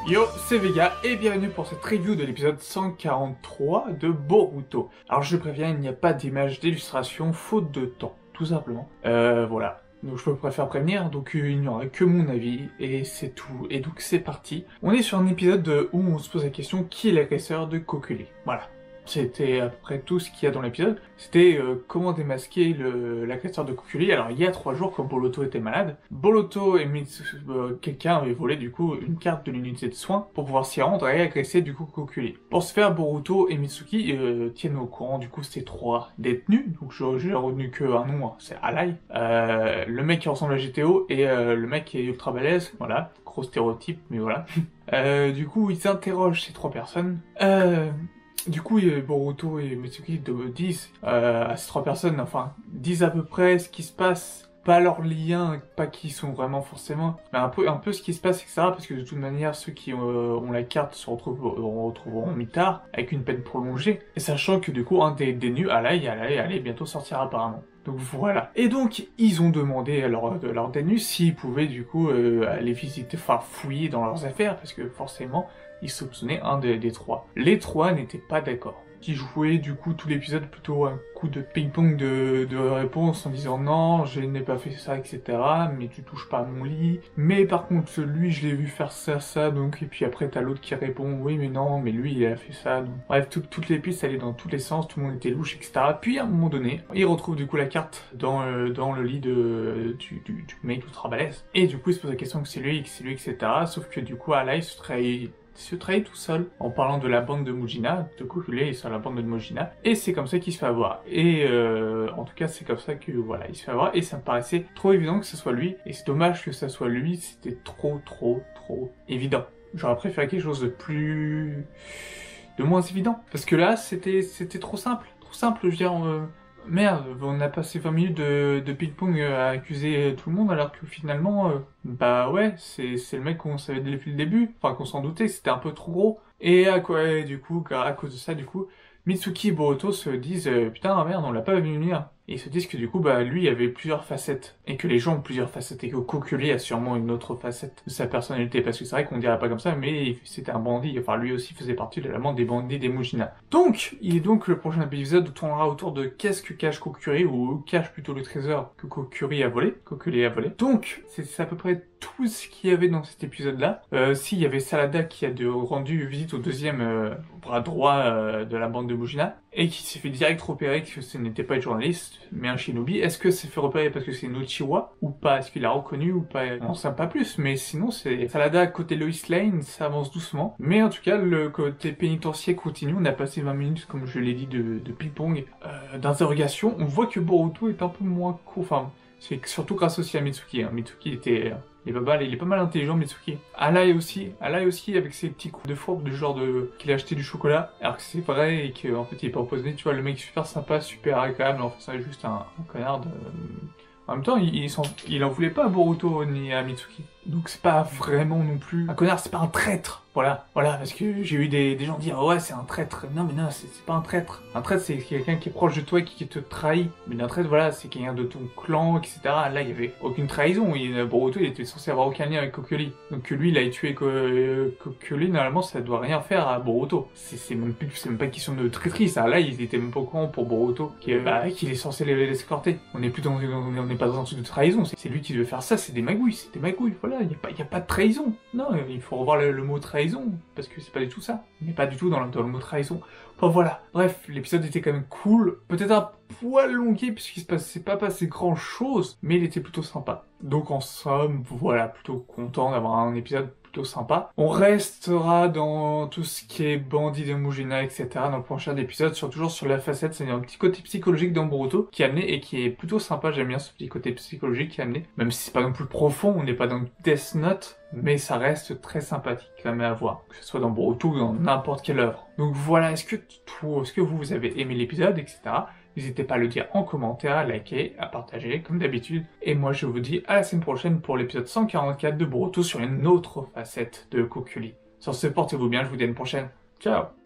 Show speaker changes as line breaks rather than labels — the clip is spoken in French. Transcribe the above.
Yo, c'est Vega et bienvenue pour cette review de l'épisode 143 de Boruto. Alors je préviens, il n'y a pas d'image d'illustration, faute de temps, tout simplement. Voilà. Donc je préfère prévenir, donc il n'y aura que mon avis, et c'est tout. Et donc c'est parti. On est sur un épisode où on se pose la question, qui est l'agresseur de Kokuli? Voilà. C'était à peu près tout ce qu'il y a dans l'épisode. C'était comment démasquer l'agresseur de Kokuli. Alors il y a 3 jours, quand Boruto était malade, Boruto et quelqu'un avait volé du coup une carte de l'unité de soins pour pouvoir s'y rendre et agresser du coup Kokuli. Pour ce faire, Boruto et Mitsuki tiennent au courant du coup ces 3 détenus. Donc j'ai retenu qu'un nom, c'est Alai. Le mec qui ressemble à GTO et le mec qui est ultra balèze. Voilà, gros stéréotype, mais voilà. Du coup ils interrogent ces 3 personnes. Du coup, Boruto et Mitsuki disent à ces 3 personnes, enfin, disent à peu près ce qui se passe, pas leurs liens, pas qui sont vraiment forcément, mais un peu ce qui se passe, etc. Parce que de toute manière, ceux qui ont la carte se retrouveront mi-tard, avec une peine prolongée, et sachant que du coup, un des nus, allait bientôt sortir apparemment. Donc voilà. Et donc, ils ont demandé à leur dénus s'ils pouvaient du coup aller visiter, enfin fouiller dans leurs affaires, parce que forcément, ils soupçonnaient un des 3. Les 3 n'étaient pas d'accord. Qui jouaient du coup tout l'épisode plutôt un coup de ping-pong de réponse en disant non, je n'ai pas fait ça, etc. Mais tu touches pas à mon lit. Mais par contre, lui, je l'ai vu faire ça, donc... Et puis après, t'as l'autre qui répond oui, mais non, mais lui, il a fait ça. Donc... Bref, toutes les pistes allaient dans tous les sens, tout le monde était louche, etc. Puis à un moment donné, il retrouve du coup la carte dans le lit du mec ultra balèze. Et du coup, il se pose la question que c'est lui, etc. Sauf que du coup, Alai se trahit tout seul en parlant de la bande de Mujina, de Kokuli et sur la bande de Mujina, et c'est comme ça qu'il se fait avoir. Et en tout cas, c'est comme ça que voilà, il se fait avoir, et ça me paraissait trop évident que ce soit lui, et c'est dommage que ça soit lui, c'était trop évident. J'aurais préféré quelque chose de moins évident, parce que là, c'était trop simple, je veux dire... Merde, on a passé 20 minutes de ping-pong à accuser tout le monde alors que finalement, bah ouais, c'est le mec qu'on savait depuis le début, enfin qu'on s'en doutait, c'était un peu trop gros. Et à cause de ça, du coup, Mitsuki et Boruto se disent putain merde, on l'a pas vu venir. Et ils se disent que du coup, bah lui il avait plusieurs facettes, et que les gens ont plusieurs facettes, et que Kokuli a sûrement une autre facette de sa personnalité, parce que c'est vrai qu'on dirait pas comme ça, mais c'était un bandit, enfin lui aussi faisait partie de la bande des bandits des Mujina. Donc, le prochain épisode tournera autour de qu'est-ce que cache Kokuri, ou cache plutôt le trésor que Kokuli a volé. Donc, c'est à peu près tout ce qu'il y avait dans cet épisode-là. S'il y avait Salada qui a rendu visite au deuxième bras droit de la bande de Mujina, et qui s'est fait direct repérer que ce n'était pas une journaliste, mais un shinobi. Est-ce que c'est fait repérer parce que c'est une Uchiwa, ou pas? Est-ce qu'il a reconnu, ou pas? On n'en sait pas plus, mais sinon c'est Salada côté Lois Lane, ça avance doucement. Mais en tout cas, le côté pénitentiaire continue. On a passé 20 minutes, comme je l'ai dit, de ping-pong, d'interrogation. On voit que Boruto est un peu moins court, enfin... C'est surtout grâce aussi à Mitsuki. Hein. Mitsuki il est pas mal intelligent, Mitsuki. Alai aussi avec ses petits coups de fourbe du genre qu'il a acheté du chocolat, alors que c'est vrai et qu'en fait il est pas empoisonné, tu vois, le mec super sympa, super agréable, en fait c'est juste un connard de... En même temps, il en voulait pas à Boruto ni à Mitsuki. Donc c'est pas vraiment non plus... Un connard, c'est pas un traître. Voilà, parce que j'ai eu des gens dire ouais c'est un traître. Non mais non, c'est pas un traître. Un traître c'est quelqu'un qui est proche de toi et qui te trahit. Mais un traître voilà, c'est quelqu'un de ton clan, etc. Là il y avait aucune trahison. Boruto il était censé avoir aucun lien avec Kokuli. Donc lui il a tué Kokuli, normalement ça doit rien faire à Boruto. C'est même pas une question de traîtrise. Là il était même pas au courant pour Boruto qu'il est censé l'escorter. On n'est pas dans un truc de trahison. C'est lui qui devait faire ça, c'est des magouilles, voilà, il y a pas de trahison. Non, il faut revoir le mot trahison, parce que c'est pas du tout ça. On n'est pas du tout dans le mot trahison. Enfin voilà. Bref, l'épisode était quand même cool. Peut-être un poil longué, puisqu'il s'est pas passé grand chose, mais il était plutôt sympa. Donc en somme, voilà, plutôt content d'avoir un épisode plutôt sympa. On restera dans tout ce qui est bandit de Mujina, etc. dans le prochain épisode, toujours sur la facette, c'est un petit côté psychologique dans Boruto qui est amené et qui est plutôt sympa. J'aime bien ce petit côté psychologique qui est amené, même si c'est pas non plus profond, on n'est pas dans Death Note, mais ça reste très sympathique quand même à voir, que ce soit dans Boruto ou dans n'importe quelle œuvre. Donc voilà, est-ce que vous avez aimé l'épisode, etc. N'hésitez pas à le dire en commentaire, à liker, à partager, comme d'habitude. Et moi, je vous dis à la semaine prochaine pour l'épisode 144 de Boruto sur une autre facette de Kokuli. Sur ce, portez-vous bien, je vous dis à une prochaine. Ciao!